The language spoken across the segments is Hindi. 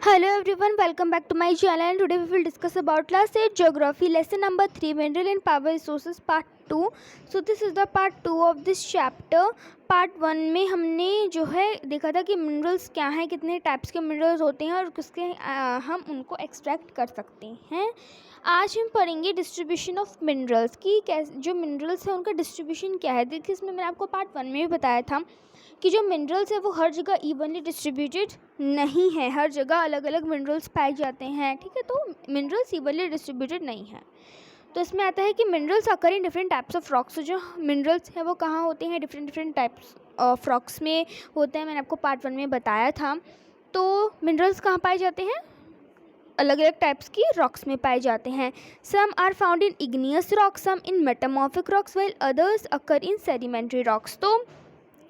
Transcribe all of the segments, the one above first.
Hello everyone, welcome back to my channel and today we will discuss about class 8 geography lesson number 3 mineral and power resources part 2. So this is the part 2 of this chapter. Part 1 में हमने जो है देखा था कि मिनरल्स क्या हैं, कितने टाइप्स के मिनरल्स होते हैं और किसके हम उनको एक्सट्रैक्ट कर सकते हैं. आज हम पढ़ेंगे डिस्ट्रीब्यूशन ऑफ मिनरल्स की, कैसे जो मिनरल्स हैं उनका डिस्ट्रीब्यूशन क्या है. देखिए इसमें मैंने आपको पार्ट 1 में भी बताया था कि जो मिनरल्स है वो हर जगह इवनली डिस्ट्रीब्यूटेड नहीं है, हर जगह अलग अलग मिनरल्स पाए जाते हैं. ठीक है, तो मिनरल्स इवनली डिस्ट्रीब्यूटेड नहीं है. तो इसमें आता है कि minerals occur in different types of rocks. जो मिनरल्स है वो कहाँ होते हैं, डिफरेंट टाइप्स ऑफ रॉक्स में होते हैं. मैंने आपको पार्ट 1 में बताया था. तो मिनरल्स कहाँ पाए जाते हैं, अलग अलग टाइप्स की रॉक्स में पाए जाते हैं. Some are found in igneous rocks, some in metamorphic rocks, while others occur in sedimentary rocks. तो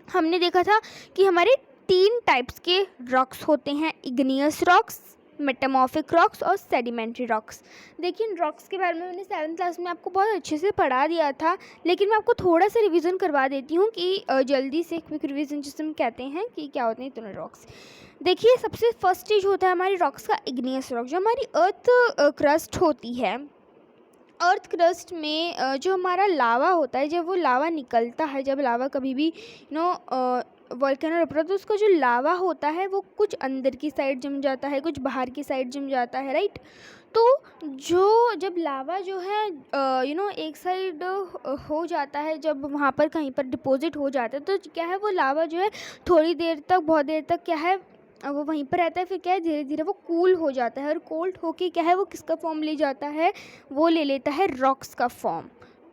हमने देखा था कि हमारे 3 टाइप्स के रॉक्स होते हैं, इग्नियस रॉक्स, मेटामॉर्फिक रॉक्स और सेडिमेंट्री रॉक्स. देखिए इन रॉक्स के बारे में मैंने 7th क्लास में आपको बहुत अच्छे से पढ़ा दिया था, लेकिन मैं आपको थोड़ा सा रिवीजन करवा देती हूँ कि जल्दी से क्विक रिवीजन जिसे हम कहते हैं कि क्या होते हैं तीनों रॉक्स. देखिए सबसे फर्स्ट स्टेज होता है हमारी रॉक्स का इग्नियस रॉक. जो हमारी अर्थ क्रस्ट होती है, अर्थ क्रस्ट में जो हमारा लावा होता है, जब वो लावा निकलता है, जब लावा कभी भी वोल्केनो रपटा, तो उसका जो लावा होता है वो कुछ अंदर की साइड जम जाता है, कुछ बाहर की साइड जम जाता है, राइट. तो जो जब लावा जो है एक साइड हो जाता है, जब वहाँ पर कहीं पर डिपॉजिट हो जाता है, तो क्या है वो लावा जो है थोड़ी देर तक, बहुत देर तक क्या है वो वहीं पर रहता है. फिर क्या है धीरे धीरे वो कूल हो जाता है, और कोल्ड होके क्या है वो किसका फॉर्म ले जाता है, वो ले लेता है रॉक्स का फॉर्म.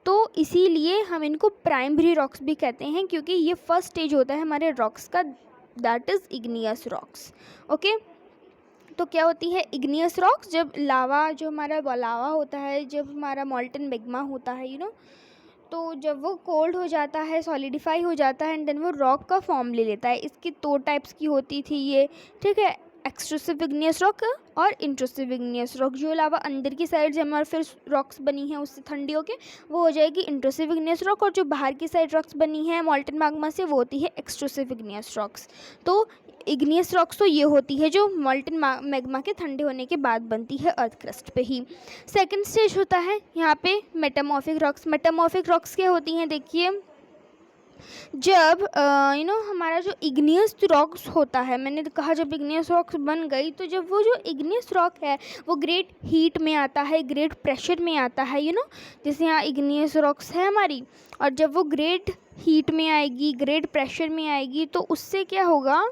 तो इसीलिए हम इनको प्राइमरी रॉक्स भी कहते हैं, क्योंकि ये फर्स्ट स्टेज होता है हमारे रॉक्स का, that is igneous rocks. Okay, तो क्या होती है इग्नियस रॉक्स, जब लावा, जो हमारा लावा होता है, जब हमारा मॉल्टन मैग्मा होता है तो जब वो कोल्ड हो जाता है, सॉलिडिफाई हो जाता है, एंड देन वो रॉक का फॉर्म ले लेता है. इसकी 2 टाइप्स की होती थी ये, ठीक है, एक्सट्रूसिव इग्नियस रॉक और इंट्रूसिव इग्नियस रॉक. जो लावा अंदर की साइड जमा और फिर रॉक्स बनी है उससे ठंडी होके वो हो जाएगी इंट्रूसिव इग्नियस रॉक, और जो बाहर की साइड रॉक्स बनी है मॉल्टन मैग्मा से वो होती है एक्सट्रूसिव इग्नियस रॉक्स. तो इग्नियस रॉक्स तो ये होती है जो मॉल्टन मैग्मा के ठंडे होने के बाद बनती है अर्थ क्रस्ट पे ही. सेकंड स्टेज होता है यहाँ पे मेटामॉर्फिक रॉक्स. मेटामॉर्फिक रॉक्स क्या होती हैं, देखिए जब हमारा जो इग्नियस रॉक्स होता है, मैंने तो कहा जब इग्नियस रॉक्स बन गई, तो जब वो जो इग्नियस रॉक है वो ग्रेट हीट में आता है, ग्रेट प्रेशर में आता है, जैसे यहाँ इग्नियस रॉक्स है हमारी, और जब वो ग्रेट हीट में आएगी, ग्रेट प्रेशर में आएगी, तो उससे क्या होगा,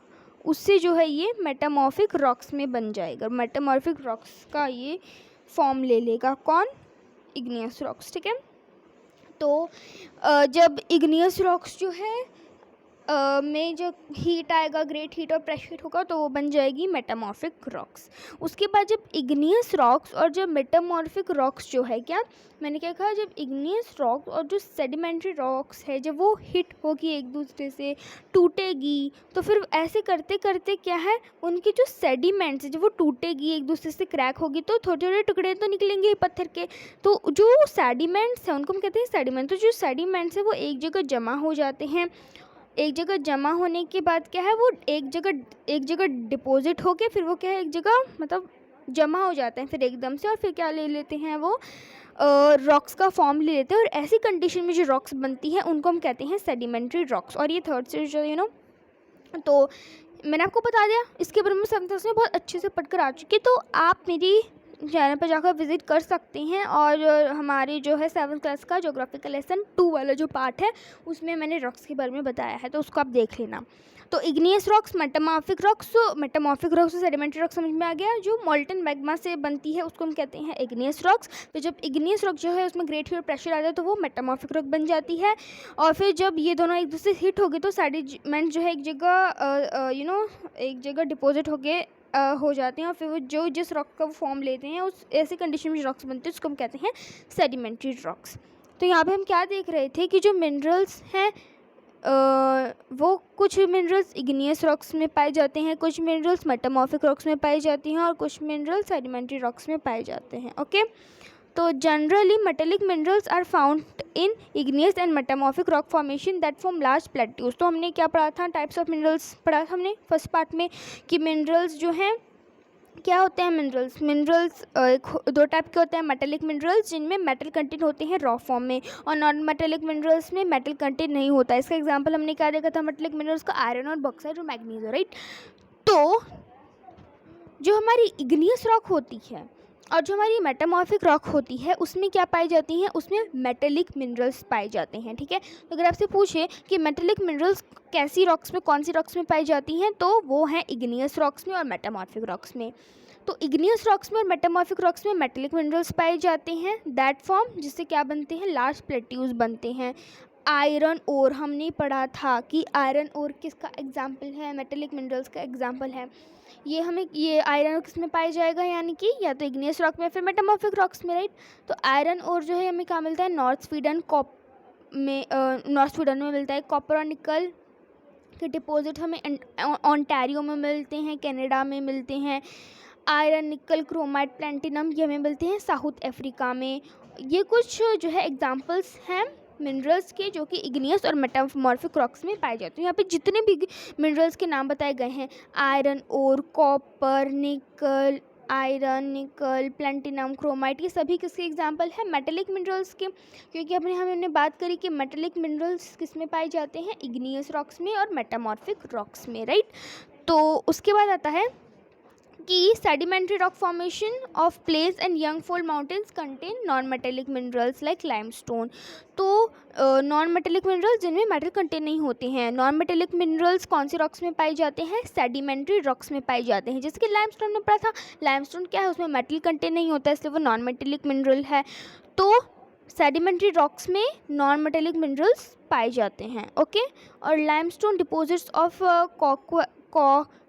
उससे जो है ये मेटामॉर्फिक रॉक्स में बन जाएगा. मेटामॉर्फिक रॉक्स का ये फॉर्म ले लेगा कौन, इग्नियस रॉक्स. ठीक है, तो जब इग्नियस रॉक्स जो है में जो हीट आएगा, ग्रेट हीट और प्रेशर होगा, तो वो बन जाएगी मेटामॉर्फिक रॉक्स. उसके बाद जब इग्नियस रॉक्स और जब मेटामॉर्फिक रॉक्स जो है, क्या मैंने क्या कहा, जब इग्नियस रॉक्स और जो सेडिमेंट्री रॉक्स है जब वो हिट होगी एक दूसरे से, टूटेगी, तो फिर ऐसे करते करते क्या है उनकी जो सेडिमेंट्स है जब वो टूटेगी, एक दूसरे से क्रैक होगी, तो थोड़े थोड़े टुकड़े तो निकलेंगे ही पत्थर के. तो जो सेडिमेंट्स हैं उनको हम कहते हैं सेडिमेंट. तो जो सेडिमेंट्स है वो एक जगह जमा हो जाते हैं, एक जगह जमा होने के बाद क्या है वो एक जगह डिपॉजिट होके फिर वो क्या है एक जगह मतलब जमा हो जाते हैं फिर एकदम से, और फिर क्या ले लेते हैं वो रॉक्स का फॉर्म ले लेते हैं. और ऐसी कंडीशन में जो रॉक्स बनती हैं उनको हम कहते हैं सेडिमेंट्री रॉक्स. और ये थर्ड स्टेज जो तो मैंने आपको बता दिया, इसके बारे में 7th क्लास में बहुत अच्छे से पढ़कर आ चुकी. तो आप मेरी चैनल पर जाकर विज़िट कर सकते हैं, और हमारे जो है 7th क्लास का जोग्राफिकल लेसन 2 वाला जो पार्ट है उसमें मैंने रॉक्स के बारे में बताया है, तो उसको आप देख लेना. तो इग्नियस रॉक्स, मेटामॉर्फिक रॉक्स और सेडिमेंट्री रॉक्स समझ में आ गया. जो मॉल्टन मैग्मा से बनती है उसको हम कहते हैं इग्नियस रॉक्स. फिर जब इग्नियस रॉक जो है उसमें ग्रेट हीट और प्रेशर आता है तो वो मेटामॉर्फिक रॉक बन जाती है. और फिर जब ये दोनों एक दूसरे से हिट होगी तो सेडिमेंट जो है एक जगह डिपॉजिट होके हो जाते हैं, और फिर वो जो जिस रॉक का फॉर्म लेते हैं उस ऐसी कंडीशन में जो रॉक्स बनते हैं उसको हम कहते हैं सेडिमेंट्री रॉक्स. तो यहाँ पे हम क्या देख रहे थे कि जो मिनरल्स हैं वो कुछ मिनरल्स इग्नियस रॉक्स में पाए जाते हैं, कुछ मिनरल्स मेटामॉर्फिक रॉक्स में पाई जाती हैं, और कुछ मिनरल्स सेडिमेंट्री रॉक्स में पाए जाते हैं. ओके, तो generally metallic minerals are found in igneous and metamorphic rock formation that form large plateaus. तो हमने क्या पढ़ा था, टाइप्स ऑफ मिनरल्स पढ़ा था हमने फर्स्ट पार्ट में कि मिनरल्स जो हैं क्या होते हैं मिनरल्स? मिनरल्स दो टाइप के होते हैं, मेटेलिक मिनरल्स जिनमें मेटल कंटेंट होते हैं रॉ फॉर्म में, और नॉन मेटेलिक मिनरल्स में मेटल कंटेंट नहीं होता है। इसका एग्जांपल हमने क्या देखा था मेटेलिक मिनरल्स का? आयरन और बॉक्साइट और मैग्नीज, राइट। तो जो हमारी इग्नियस रॉक होती है और जो हमारी मेटामॉर्फिक रॉक होती है उसमें क्या पाई जाती हैं? उसमें मेटेलिक मिनरल्स पाए जाते हैं, ठीक है। तो अगर आपसे पूछे कि मेटेलिक मिनरल्स कैसी रॉक्स में, कौन सी रॉक्स में पाई जाती हैं, तो वो हैं इग्नियस रॉक्स में और मेटामॉर्फिक रॉक्स में। तो इग्नियस रॉक्स में और मेटामॉर्फिक रॉक्स में मेटेलिक मिनरल्स पाए जाते हैं, दैट फॉर्म जिससे क्या बनते हैं? लार्ज प्लेट्यूज बनते हैं। आयरन ओर हमने पढ़ा था कि आयरन ओर किसका एग्जाम्पल है? मेटेलिक मिनरल्स का एग्जाम्पल है। ये आयरन किस में पाया जाएगा? यानी कि या तो इग्नियस रॉक में, फिर मेटामॉर्फिक रॉक्स में, राइट। तो आयरन ओर जो है हमें कहाँ मिलता है? नॉर्थ स्वीडन में मिलता है। कॉपर और निकल के डिपॉजिट हमें ओंटारियो में मिलते हैं, कनाडा में मिलते हैं। आयरन, निकल, क्रोमाइट, प्लैटिनम ये हमें मिलते हैं साउथ अफ्रीका में। ये कुछ जो है एग्जांपल्स हैं मिनरल्स के जो कि इग्नियस और मेटामॉर्फिक रॉक्स में पाए जाते हैं। यहाँ पे जितने भी मिनरल्स के नाम बताए गए हैं, आयरन और कॉपर, निकल, आयरन, निकल, प्लैटिनम, क्रोमाइट, ये सभी किसके एग्जांपल हैं? मेटेलिक मिनरल्स के। क्योंकि हमने बात करी कि मेटेलिक मिनरल्स किस में पाए जाते हैं? इग्नियस रॉक्स में और मेटामॉर्फिक रॉक्स में, राइट। तो उसके बाद आता है कि sedimentary rock formation of place and young fold mountains contain non metallic minerals like limestone. तो नॉन मेटेलिक मिनरल्स जिनमें मेटल कंटेन नहीं होते हैं। नॉन मेटेलिक मिनरल्स कौन से रॉक्स में पाए जाते हैं? सेडिमेंट्री रॉक्स में पाए जाते हैं। जैसे कि लाइमस्टोन में पढ़ा था, लाइमस्टोन क्या है? उसमें मेटल कंटेन नहीं होता है, इसलिए वो नॉन मेटेलिक मिनरल है। तो सेडिमेंट्री रॉक्स में नॉन मेटेलिक मिनरल्स पाए जाते हैं, ओके। और limestone deposits of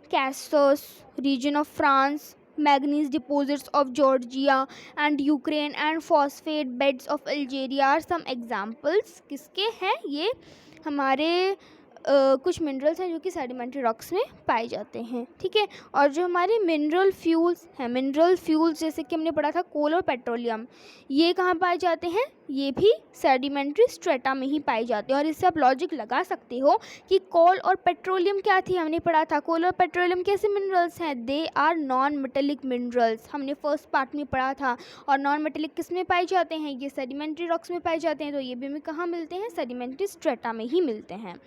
Caucasus region of France, manganese deposits of Georgia and Ukraine and phosphate beds of Algeria are some examples। किसके हैं? ये हमारे कुछ मिनरल्स हैं जो कि सेडिमेंट्री रॉक्स में पाए जाते हैं, ठीक है। और जो हमारे मिनरल फ्यूल्स हैं, मिनरल फ्यूल्स जैसे कि हमने पढ़ा था कोल और पेट्रोलियम, ये कहाँ पाए जाते हैं? ये भी सेडिमेंट्री स्ट्रेटा में ही पाए जाते हैं। और इससे आप लॉजिक लगा सकते हो कि कोल और पेट्रोलियम क्या थी? हमने पढ़ा था कोल और पेट्रोलियम कैसे मिनरल्स हैं? They are non metallic minerals, हमने फर्स्ट पार्ट में पढ़ा था। और नॉन मेटेलिक किस में पाए जाते हैं? ये सेडिमेंट्री रॉक्स में पाए जाते हैं। तो ये भी हमें कहाँ मिलते हैं? सेडिमेंट्री स्ट्रेटा में ही मिलते हैं,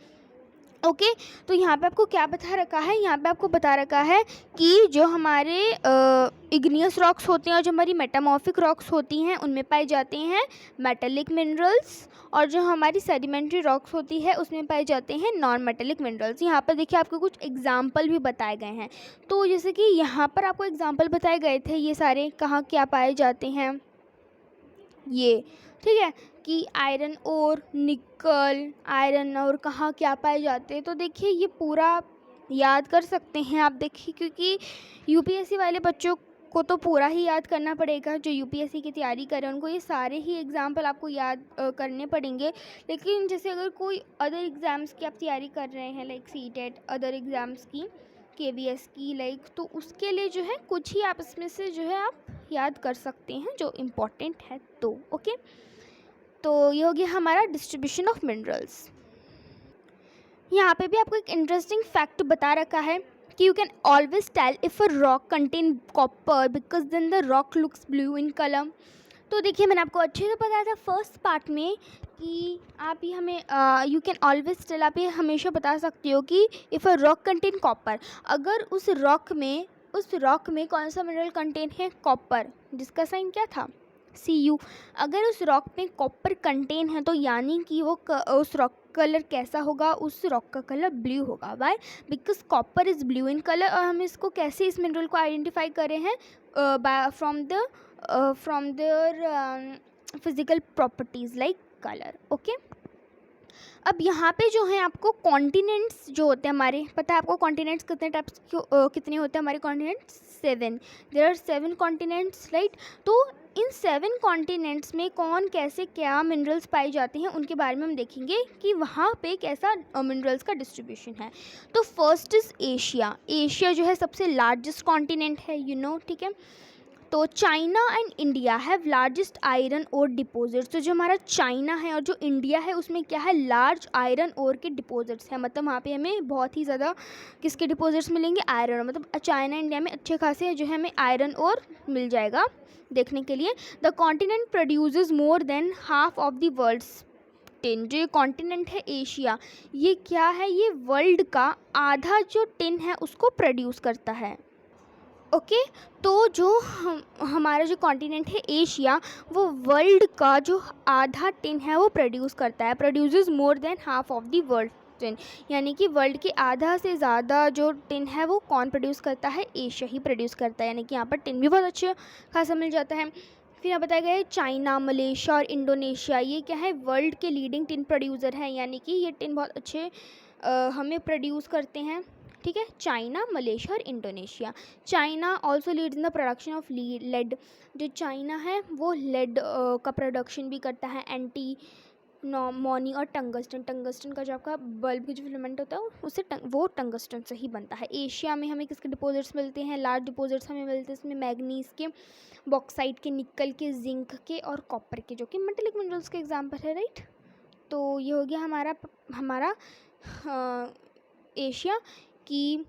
ओके। तो यहाँ पे आपको क्या बता रखा है? यहाँ पे आपको बता रखा है कि जो हमारे इग्नियस रॉक्स होते हैं और जो हमारी मेटामॉर्फिक रॉक्स होती हैं उनमें पाए जाते हैं मेटेलिक मिनरल्स, और जो हमारी सेडिमेंट्री रॉक्स होती है उसमें पाए जाते हैं नॉन मेटेलिक मिनरल्स। यहाँ पर देखिए आपको कुछ एग्जाम्पल भी बताए गए हैं। तो जैसे कि यहाँ पर आपको एग्जाम्पल बताए गए थे, ये सारे कहाँ क्या पाए जाते हैं, ये, ठीक है, कि आयरन और निकल, आयरन और कहाँ क्या पाए जाते हैं। तो देखिए ये पूरा याद कर सकते हैं आप, देखिए, क्योंकि यूपीएससी वाले बच्चों को तो पूरा ही याद करना पड़ेगा। जो यूपीएससी की तैयारी कर रहे हैं उनको ये सारे ही एग्जाम्पल आपको याद करने पड़ेंगे। लेकिन जैसे अगर कोई अदर एग्ज़ाम्स की आप तैयारी कर रहे हैं, लाइक सीटेट, अदर एग्ज़ाम्स की, केवीएस की, लाइक, तो उसके लिए जो है कुछ ही आप इसमें से जो है आप याद कर सकते हैं जो इम्पोर्टेंट है। तो ओके, तो ये हो गया हमारा डिस्ट्रीब्यूशन ऑफ मिनरल्स। यहाँ पे भी आपको एक इंटरेस्टिंग फैक्ट बता रखा है कि you can always tell if a rock contain copper because then the rock looks blue in colour. तो देखिए मैंने आपको अच्छे से बताया था फर्स्ट पार्ट में कि आप ये हमें यू कैन ऑलवेज टेल, आप ये हमेशा बता सकते हो कि if a rock contain copper, अगर उस रॉक में कौन सा मिनरल कंटेन है? कॉपर, जिसका साइन क्या था? Cu। अगर उस रॉक में कॉपर कंटेन है तो यानी कि वो उस रॉक कलर कैसा होगा? उस रॉक का कलर ब्लू होगा। Why? Because copper is blue in colour. और हम इसको कैसे, इस मिनरल को आइडेंटिफाई करे हैं? From their physical properties like colour, okay. अब यहाँ पे जो है आपको कॉन्टिनेंट्स जो होते हैं हमारे, पता है आपको कॉन्टिनेंट्स कितने टाइप्स कितने होते हैं हमारे continents? 7। There are 7 continents, right. तो इन 7 कॉन्टिनेंट्स में कौन कैसे क्या मिनरल्स पाए जाते हैं उनके बारे में हम देखेंगे कि वहाँ पे कैसा मिनरल्स का डिस्ट्रीब्यूशन है। तो फर्स्ट इज़ एशिया। एशिया जो है सबसे लार्जेस्ट कॉन्टिनेंट है, ठीक है। तो China and India have largest iron ore deposits. तो जो हमारा चाइना है और जो इंडिया है उसमें क्या है, लार्ज आयरन ओर के डिपॉजिट्स हैं। मतलब वहाँ पे हमें बहुत ही ज़्यादा किसके डिपॉजिट्स मिलेंगे, आयरन। मतलब चाइना इंडिया में अच्छे खासे जो है हमें आयरन ओर मिल जाएगा देखने के लिए। The continent produces more than half of the world's tin. जो ये कॉन्टिनेंट है एशिया, ये क्या है, ये वर्ल्ड का आधा जो टिन है उसको प्रोड्यूस करता है। ओके तो जो हमारा जो कॉन्टिनेंट है एशिया, वो वर्ल्ड का जो आधा टिन है वो प्रोड्यूस करता है। Produces more than half of the world tin, यानी कि वर्ल्ड के आधा से ज़्यादा जो टिन है वो कौन प्रोड्यूस करता है, एशिया ही प्रोड्यूस करता है। यानी कि यहाँ पर टिन भी बहुत अच्छा खासा मिल जाता है। फिर यहाँ बताया गया है चाइना, मलेशिया और इंडोनेशिया, ये क्या है, वर्ल्ड के लीडिंग टिन प्रोड्यूसर हैं। यानी कि ये टिन बहुत अच्छे हमें प्रोड्यूस करते हैं। ठीक है, चाइना, मलेशिया और Indonesia. China also leads in the production of lead. जो चाइना है वो लेड का प्रोडक्शन भी करता है, एंटी मोनी और टंगस्टन। टंगस्टन का जो आपका बल्ब की जो फिलामेंट होता है उससे वो टंगस्टन से ही बनता है। एशिया में हमें किसके डिपॉजिट्स मिलते हैं, लार्ज डिपॉजिट्स हमें मिलते हैं इसमें मैग्नीज के, बॉक्साइट के, निकल के, जिंक के और कॉपर के, जो कि मेटेलिक मिनरल्स के एग्जाम्पल है, राइट। तो ये हो गया हमारा एशिया की,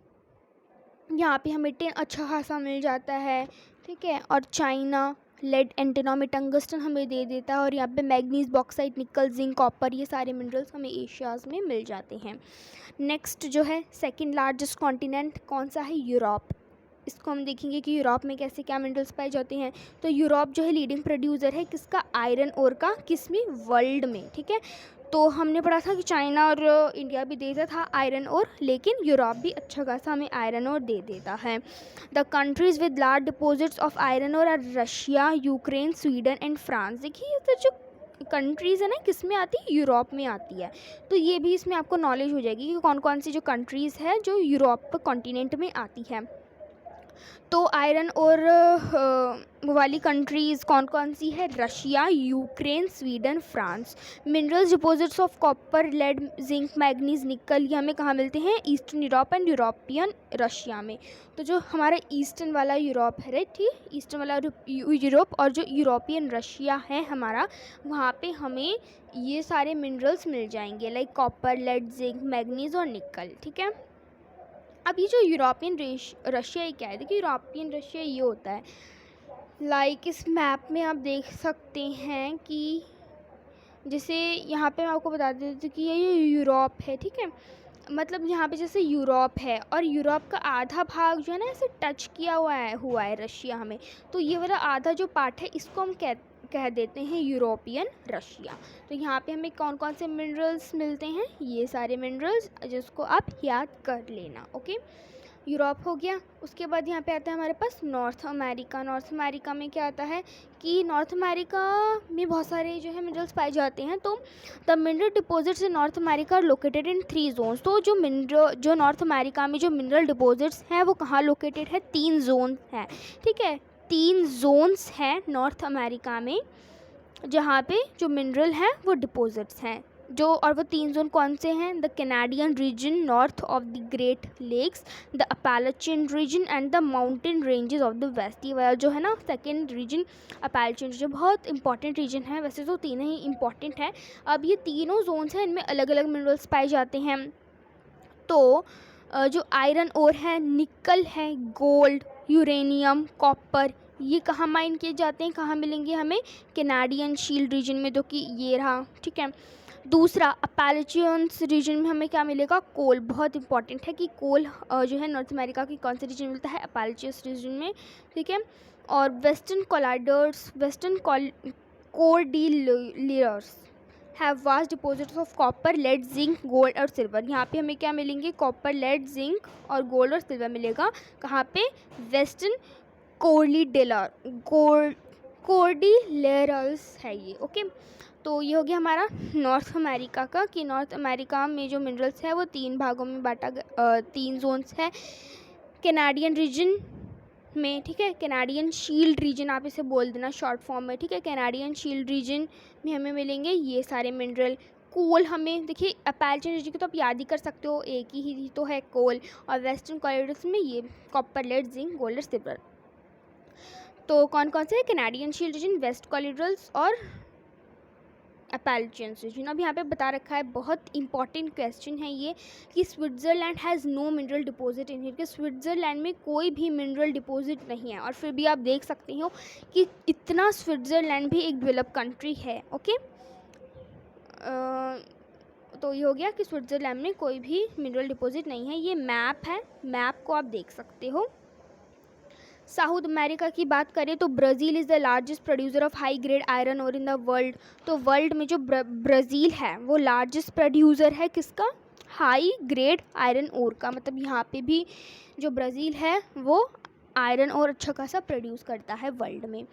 यहाँ पे हमें टिन अच्छा खासा मिल जाता है। ठीक है, और चाइना लेड, एंटीना में टंगस्टन हमें दे देता है, और यहाँ पे मैग्नीज, बॉक्साइट, निकल, जिंक, कॉपर, ये सारे मिनरल्स हमें एशियाज़ में मिल जाते हैं। नेक्स्ट जो है सेकंड लार्जेस्ट कॉन्टिनेंट कौन सा है, यूरोप। इसको हम देखेंगे कि यूरोप में कैसे क्या मिनरल्स पाए जाते हैं। तो यूरोप जो है लीडिंग प्रोड्यूसर है किसका, आयरन ओर का, किस में, वर्ल्ड में। ठीक है, तो हमने पढ़ा था कि चाइना और इंडिया भी देता था आयरन ओर, लेकिन यूरोप भी अच्छा खासा हमें आयरन ओर दे देता है। The countries with large deposits of iron ore are Russia, Ukraine, Sweden and France. देखिए ये जो कंट्रीज़ है ना किस में आती है, यूरोप में आती है। तो ये भी इसमें आपको नॉलेज हो जाएगी कि कौन कौन सी जो कंट्रीज़ है जो यूरोप कॉन्टिनेंट में आती है। तो आयरन और वाली कंट्रीज़ कौन कौन सी है, Russia, Ukraine, Sweden, France. Minerals deposits of copper, lead, zinc, manganese, nickel, ये हमें कहाँ मिलते हैं, eastern Europe and European Russia में। तो जो हमारा ईस्टर्न वाला यूरोप है, राइट, ठीक, ईस्टर्न वाला यूरोप और जो यूरोपियन रशिया है हमारा, वहाँ पे हमें ये सारे मिनरल्स मिल जाएंगे, like copper, lead, zinc, manganese और निकल। ठीक है, अब ये जो यूरोपियन रशिया ये क्या है, देखिए यूरोपियन रशिया ये होता है, लाइक इस मैप में आप देख सकते हैं कि जैसे यहाँ पे मैं आपको बता देती हूँ कि ये यूरोप है। ठीक है, मतलब यहाँ पे जैसे यूरोप है और यूरोप का आधा भाग जो है ना ऐसे टच किया हुआ है रशिया हमें, तो ये वाला आधा जो पार्ट है इसको हम कह देते हैं यूरोपियन रशिया। तो यहाँ पे हमें कौन कौन से मिनरल्स मिलते हैं, ये सारे मिनरल्स, जिसको आप याद कर लेना। ओके, यूरोप हो गया। उसके बाद यहाँ पे आता है हमारे पास नॉर्थ अमेरिका। नॉर्थ अमेरिका में क्या आता है कि नॉर्थ अमेरिका में बहुत सारे जो है मिनरल्स पाए जाते हैं। तो the mineral deposits in North America are located in 3 zones. तो जो नॉर्थ अमेरिका में जो मिनरल डिपॉजिट्स हैं वो कहाँ लोकेटेड है, 3 जोन हैं। ठीक है, 3 जोन्स हैं नॉर्थ अमेरिका में जहाँ पे जो मिनरल हैं वो डिपॉजिट्स हैं। जो और वो 3 जोन कौन से हैं, the Canadian region north of the Great Lakes, the Appalachian region and the mountain ranges of the west. ये वाला जो है ना सेकेंड रीजन, अपालाचियन रीजन, बहुत इंपॉर्टेंट रीजन है। वैसे तो तीनों ही इंपॉर्टेंट है। अब ये तीनों जोन्स हैं, इनमें अलग अलग मिनरल्स पाए जाते हैं। तो जो आयरन ओर है, निकल है, गोल्ड, यूरेनियम, कॉपर, ये कहाँ माइन किए जाते हैं, कहाँ मिलेंगे हमें, कैनेडियन शील्ड रीजन में, जो कि ये रहा। ठीक है, दूसरा अपालाचियंस रीजन में हमें क्या मिलेगा, कोल। बहुत इंपॉर्टेंट है कि कोल जो है नॉर्थ अमेरिका की कौन से रीजन मिलता है, अपालाचियंस रीजन में। ठीक है, और western colliders, western cordilleras have vast deposits of copper, lead, zinc, gold और सिल्वर। यहाँ पे हमें क्या मिलेंगे, कॉपर, लेड, जिंक और गोल्ड और सिल्वर मिलेगा। कहाँ पे, वेस्टर्न कोर्डिलेरल्स है ये। ओके, तो ये हो गया हमारा नॉर्थ अमेरिका का, कि नॉर्थ अमेरिका में जो मिनरल्स है वो 3 भागों में बांटा 3 जोन्स है कैनेडियन रीजन में। ठीक है, कैनेडियन शील्ड रीजन आप इसे बोल देना शॉर्ट फॉर्म में। ठीक है, कैनेडियन शील्ड रीजन में हमें मिलेंगे ये सारे मिनरल। कोल हमें देखिए अपालाचियन रीजन को तो आप याद ही कर सकते हो, एक ही तो है कोल। और वेस्टर्न कोलाइडर्स में ये कॉपर, लेड, जिंक, गोल्ड और सिल्वर। तो कौन कौन से है, कैनेडियन शील्ड रीजन, वेस्ट कोलिडरल्स और अपैलेचियंस रीजन। अब यहाँ पे बता रखा है, बहुत इंपॉर्टेंट क्वेश्चन है ये, कि Switzerland has no mineral deposit in here, कि स्विट्ज़रलैंड में कोई भी मिनरल डिपॉजिट नहीं है, और फिर भी आप देख सकते हो कि इतना स्विट्ज़रलैंड भी एक डेवलप कंट्री है। ओके, तो ये हो गया कि स्विट्ज़रलैंड में कोई भी मिनरल डिपॉजिट नहीं है। ये मैप है, मैप को आप देख सकते हो। साउथ अमेरिका की बात करें तो Brazil is the largest producer of high grade iron ore in the world. तो वर्ल्ड में जो ब्राज़ील है वो लार्जेस्ट प्रोड्यूसर है किसका, हाई ग्रेड आयरन ओर का। मतलब यहाँ पे भी जो ब्राज़ील है वो आयरन और अच्छा खासा प्रोड्यूस करता है वर्ल्ड में।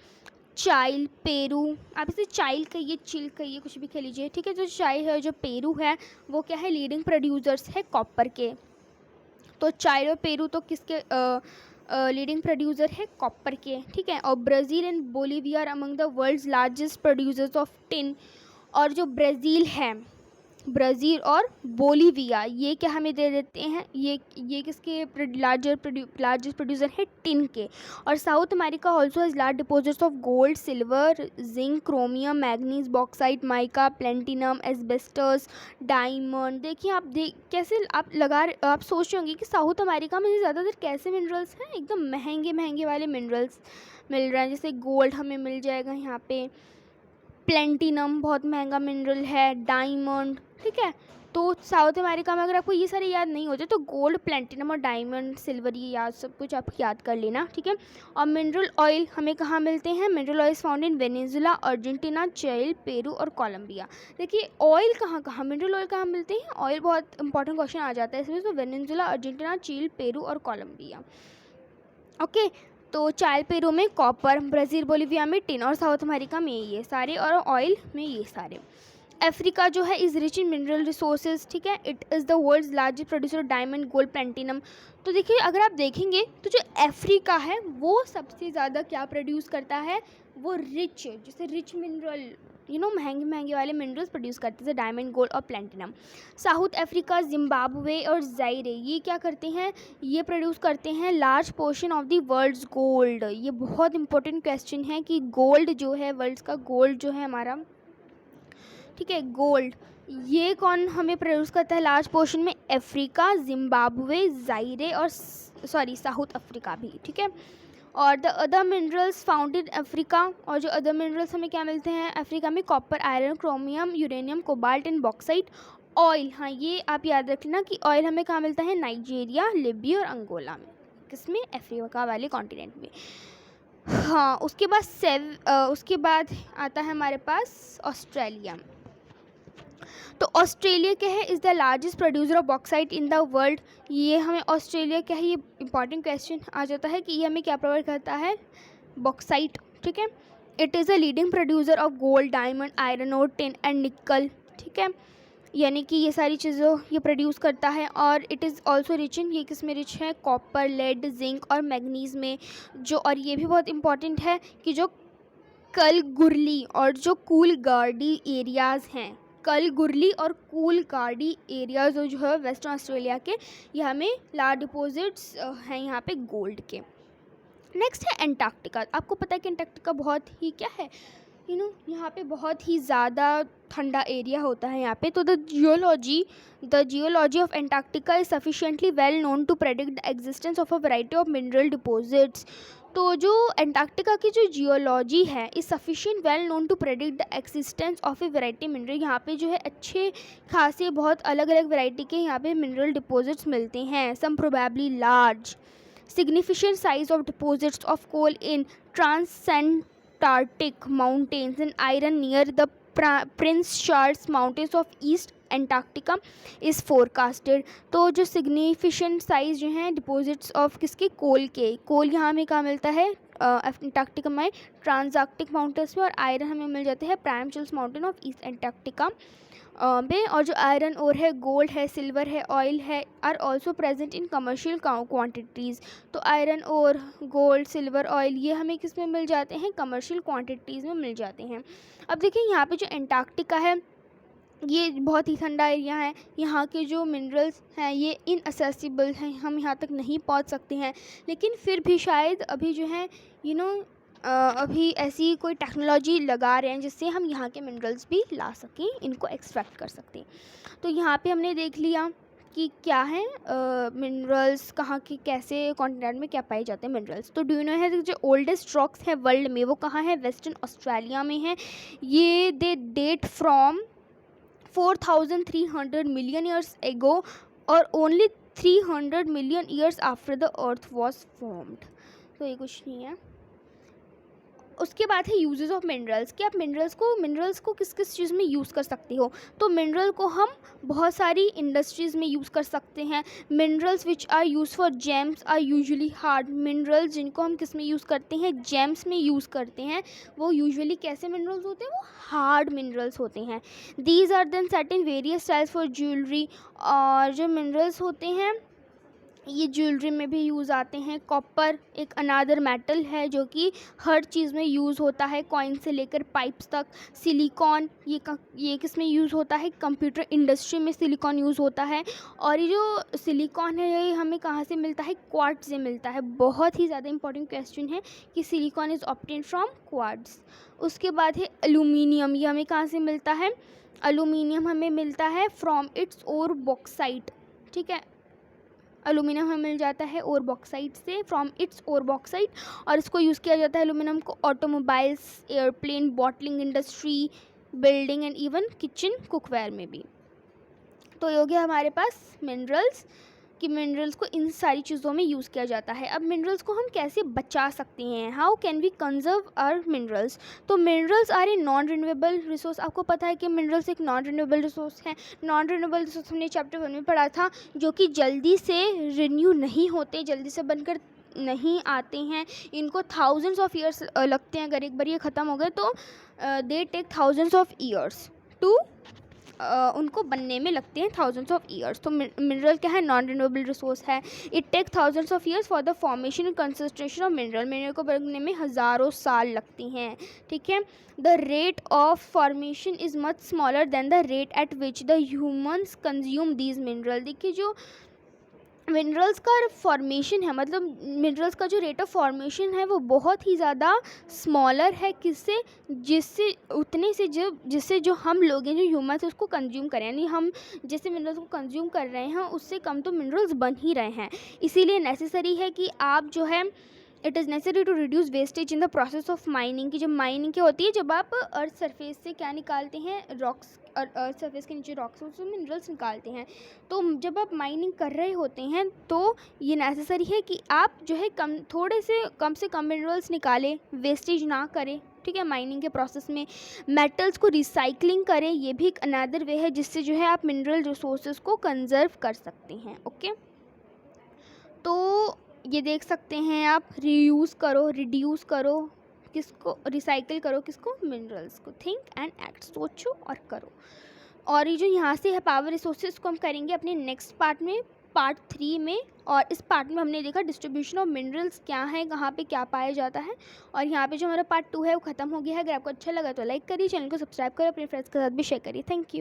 चाइल, पेरू, आप इसे चाइल कहिए, चिल कहिए, कुछ भी कह लीजिए, ठीक है। जो चाइल है, जो पेरू है, वो क्या है, लीडिंग प्रोड्यूसर्स है कॉपर के। तो चाइल और पेरू तो किसके लीडिंग प्रोड्यूसर है, कॉपर के, ठीक है। और Brazil and Bolivia are among the world's largest producers of tin. और जो ब्राज़ील है, ब्राज़ील और बोलीविया, ये क्या हमें दे देते हैं, ये किसके लार्जेस्ट प्रोड्यूसर है, टिन के। और south America also has large deposits of gold, silver, zinc, chromium, manganese, bauxite, mica, platinum, asbestos, diamond. देखिए आप कैसे आप सोच रहे होंगे कि साउथ अमेरिका में ज़्यादातर कैसे मिनरल्स हैं, एकदम महंगे महंगे वाले मिनरल्स मिल रहे हैं। जैसे गोल्ड हमें मिल जाएगा यहाँ पे, प्लेटिनम बहुत महंगा मिनरल है, डायमंड, ठीक है। तो साउथ अमेरिका में अगर आपको ये सारे याद नहीं होते तो गोल्ड, प्लेटिनम और डायमंड, सिल्वर, ये याद सब कुछ आप याद कर लेना, ठीक है। और मिनरल ऑयल हमें कहाँ मिलते हैं, mineral oil found in Venezuela, Argentina, Chile, Peru और कोलंबिया। देखिए ऑयल कहाँ मिनरल ऑयल कहाँ मिलते हैं, ऑयल बहुत इंपॉर्टेंट क्वेश्चन आ जाता है इसमें। तो वेनेजुला, अर्जेंटीना, चिली, पेरू और कोलंबिया। ओके, तो चाइल, पेरू में कॉपर, ब्राज़ील, बोलीविया में टिन, और साउथ अमेरिका में ये सारे, और ऑयल में ये सारे। अफ्रीका जो है is rich in mineral resources, ठीक है। It is the world's largest producer of diamond, gold, platinum. तो देखिए अगर आप देखेंगे तो जो अफ्रीका है वो सबसे ज़्यादा क्या प्रोड्यूस करता है, वो रिच, जैसे रिच मिनरल, महंगे महंगे वाले मिनरल्स प्रोड्यूस करते हैं, डायमंड, गोल्ड और प्लेटिनम। साउथ अफ्रीका, जिम्बाब्वे और जायरे, ये क्या करते हैं, ये प्रोड्यूस करते हैं large portion of the world's gold. ये बहुत इंपॉर्टेंट क्वेश्चन है कि गोल्ड जो है, वर्ल्ड्स का गोल्ड जो है हमारा, ठीक है, गोल्ड, ये कौन हमें प्रोड्यूस करता है लार्ज पोर्शन में, अफ्रीका, जिम्बाब्वे, जायरे और साउथ अफ्रीका भी, ठीक है। और the other minerals found in Africa, और जो अदर मिनरल्स हमें क्या मिलते हैं अफ्रीका में, copper, iron, chromium, uranium, cobalt and bauxite. Oil, हाँ ये आप याद रखना कि ऑयल हमें कहाँ मिलता है, नाइजीरिया, लिबिया और अंगोला में, किसमें, अफ्रीका वाले कॉन्टिनेंट में। हाँ, उसके बाद आता है हमारे पास ऑस्ट्रेलिया। तो ऑस्ट्रेलिया क्या है, is the largest producer of bauxite in the world. ये हमें ऑस्ट्रेलिया क्या है, ये इंपॉर्टेंट क्वेश्चन आ जाता है कि ये हमें क्या प्रोवाइड करता है, बॉक्साइट, ठीक है। It is a leading producer of gold, diamond, iron और टिन एंड निकल, ठीक है। यानी कि ये सारी चीज़ों ये प्रोड्यूस करता है। और it is also rich in, ये किस में रिच है, कॉपर, लेड, जिंक और मैग्नीज में। जो, और ये भी बहुत इंपॉर्टेंट है कि जो कलगुरली और जो कूलगार्डी एरियाज़ हैं, कलगुरली और कूलगार्डी एरियाज़ जो है वेस्टर्न ऑस्ट्रेलिया के, ये हमें लार्ज डिपॉजिट्स हैं यहाँ पे गोल्ड के। नेक्स्ट है एंटार्क्टिका। आपको पता है कि एंटार्क्टिका बहुत ही क्या है, यहाँ पे बहुत ही ज़्यादा ठंडा एरिया होता है यहाँ पे। तो the geology of Antarctica is sufficiently well known to predict the existence of a variety of mineral deposits. तो जो एंटार्क्टिका की जो जियोलॉजी है is sufficient well known to predict the existence of a variety mineral. यहाँ पे जो है अच्छे खासे बहुत अलग अलग वैरायटी के यहाँ पे मिनरल डिपॉजिट्स मिलते हैं। Some probably large significant size of deposits of coal in Transantarctic mountains and iron near the Prince Charles Mountains of East Antarctica is forecasted। तो जो significant size जो हैं डिपॉजिट्स ऑफ किसके, कोल के, कोल यहाँ हमें कहाँ मिलता है, एंटार्क्टिका में, ट्रांसआर्कटिक माउंटेन्स में। और आयरन हमें मिल जाते हैं prime Charles mountain of east Antarctica में। और जो आयरन और है, गोल्ड है, सिल्वर है, ऑयल है, are also present in commercial quantities. तो आयरन और गोल्ड, सिल्वर, ऑयल ये हमें किस में मिल जाते हैं, कमर्शियल क्वांटिटीज़ में मिल जाते हैं। अब देखिए यहाँ पे जो एंटार्क्टिका है ये बहुत ही ठंडा एरिया है, यहाँ के जो मिनरल्स हैं ये इनअसेसिबल हैं, हम यहाँ तक नहीं पहुँच सकते हैं। लेकिन फिर भी शायद अभी जो है अभी ऐसी कोई टेक्नोलॉजी लगा रहे हैं जिससे हम यहाँ के मिनरल्स भी ला सकें, इनको एक्सट्रैक्ट कर सकते हैं। तो यहाँ पे हमने देख लिया कि क्या है मिनरल्स, कहाँ के कैसे कॉन्टिनेंट में क्या पाए जाते हैं मिनरल्स। तो डू यू नो है जो ओल्डेस्ट रॉक्स है वर्ल्ड में वो कहाँ है? वेस्टर्न ऑस्ट्रेलिया में है। ये they date from 4,300 million years ago और only 300 million years after the earth was formed. तो ये कुछ नहीं है। उसके बाद है यूजेस ऑफ मिनरल्स, कि आप मिनरल्स को किस किस चीज़ में यूज़ कर सकते हो। तो मिनरल को हम बहुत सारी इंडस्ट्रीज़ में यूज़ कर सकते हैं। Minerals which are use for gems are usually hard. Minerals जिनको हम किस में यूज़ करते हैं? जेम्स में यूज़ करते हैं। वो यूजुअली कैसे मिनरल्स होते हैं? वो हार्ड मिनरल्स होते हैं। These are then set in various styles for jewellery. और जो मिनरल्स होते हैं ये ज्वेलरी में भी यूज़ आते हैं। कॉपर एक अनादर मेटल है जो कि हर चीज़ में यूज़ होता है, कॉइन से लेकर पाइप्स तक। सिलिकॉन ये किस में यूज़ होता है? कंप्यूटर इंडस्ट्री में सिलिकॉन यूज़ होता है। और ये जो सिलिकॉन है ये हमें कहाँ से मिलता है? क्वार्ट्ज से मिलता है। बहुत ही ज़्यादा इंपॉर्टेंट क्वेश्चन है कि silicon is obtained from quartz. उसके बाद है एल्यूमिनियम, ये हमें कहाँ से मिलता है? एल्यूमिनियम हमें मिलता है फ्रॉम इट्स ओर बॉक्साइट। ठीक है, एल्यूमिनियम हमें मिल जाता है ओर बॉक्साइट से, फ्रॉम इट्स ओर बॉक्साइट। और इसको यूज़ किया जाता है एल्यूमिनियम को automobiles, airplane, bottling industry, building and even kitchen cookware में भी। तो ये हो गया हमारे पास मिनरल्स, कि मिनरल्स को इन सारी चीज़ों में यूज़ किया जाता है। अब मिनरल्स को हम कैसे बचा सकते हैं? How can we conserve our minerals? तो minerals are a non renewable resource. आपको पता है कि मिनरल्स एक नॉन रिन्यूएबल रिसोर्स है। नॉन रिन्यूएबल रिसोर्स हमने चैप्टर 1 में पढ़ा था, जो कि जल्दी से रिन्यू नहीं होते, जल्दी से बनकर नहीं आते हैं। इनको थाउजेंड्स ऑफ ईयर्स लगते हैं। अगर एक बार ये ख़त्म हो गए तो they take thousands of years to उनको बनने में लगते हैं, थाउजेंड्स ऑफ ईयर्स। तो मिनरल क्या है? नॉन रिन्यूएबल रिसोर्स है। It take thousands of years for the formation and concentration of mineral को बनने में हज़ारों साल लगती हैं। ठीक है। The rate of formation is much smaller than the rate at which the humans consume these mineral. देखिए जो मिनरल्स का फॉर्मेशन है, मतलब मिनरल्स का जो रेट ऑफ फॉर्मेशन है वो बहुत ही ज़्यादा स्मॉलर है। किससे? जिससे जो हम लोग हैं, जो ह्यूमंस उसको कंज्यूम करें, यानी हम जैसे मिनरल्स को कंज्यूम कर रहे हैं उससे कम तो मिनरल्स बन ही रहे हैं। इसीलिए नेसेसरी है कि आप जो है it is necessary to reduce wastage in the process of mining. की जब माइनिंग क्या होती है? जब आप अर्थ सरफेस से क्या निकालते हैं? रॉक्स, और अर्थ सरफेस के नीचे रॉक्स उससे मिनरल्स निकालते हैं। तो जब आप माइनिंग कर रहे होते हैं तो ये नेसेसरी है कि आप जो है कम से कम मिनरल्स निकालें, वेस्टेज ना करें। ठीक है, माइनिंग के प्रोसेस में मेटल्स को रिसाइकलिंग करें। ये भी एक अनदर वे है जिससे जो है आप मिनरल रिसोर्सेज को कंजर्व कर सकते हैं। ओके, तो ये देख सकते हैं आप, रीयूज़ करो, रिड्यूस करो, किसको? रिसाइकिल करो, किसको? मिनरल्स को। थिंक एंड एक्ट, सोचो और करो। और ये जो यहाँ से है पावर रिसोर्सेज को हम करेंगे अपने नेक्स्ट पार्ट में, पार्ट 3 में। और इस पार्ट में हमने देखा डिस्ट्रीब्यूशन ऑफ मिनरल्स क्या है, कहाँ पे क्या पाया जाता है। और यहाँ पे जो हमारा पार्ट 2 है वो ख़त्म हो गया है। अगर आपको अच्छा लगा तो लाइक करिए, चैनल को सब्सक्राइब करें, अपने फ्रेंड्स के साथ भी शेयर करिए। Thank you.